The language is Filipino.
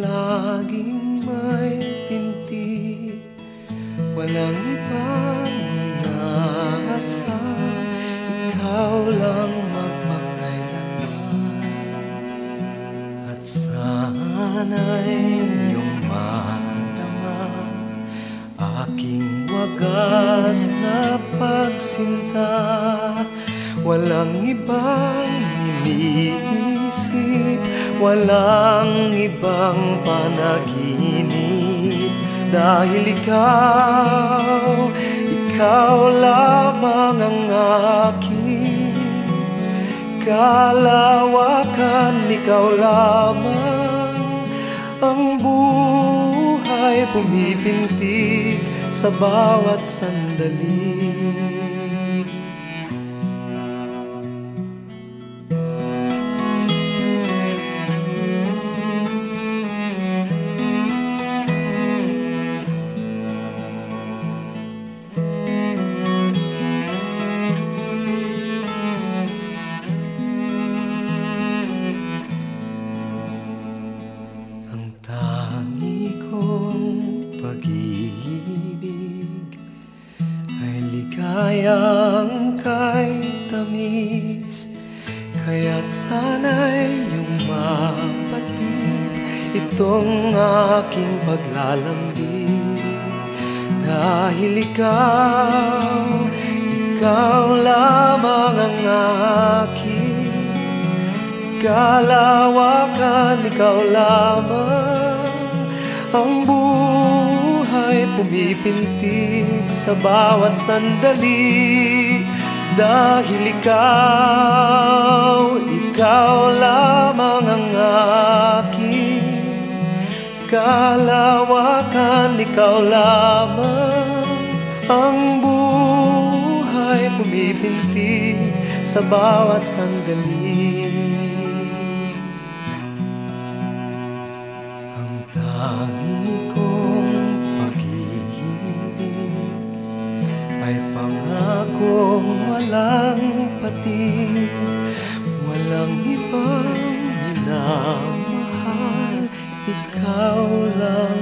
laging may pinti, walang ibang inaasam, ikaw lang mapakailanman. At sana'y iyong madama aking wagas na pagsinta, walang ibang iniisip, walang ibang panaginip, dahil ikaw lamang ang aking kalawakan, ikaw lamang ang buhay pumipintig sa bawat sandali. Tangi kong pag-ibig ay ligayang kay tamis, kaya't sana'y iyong mapatid itong aking paglalambing. Dahil ikaw lamang ang aking kalawakan, ikaw lamang ang buhay pumipintig sa bawat sandali. Dahil ikaw lamang ang aking kalawakan, ikaw lamang ang buhay pumipintig sa bawat sandali. Tangi kong pag-ibig ay pangakong walang patid, walang ibang minamahal, ikaw lang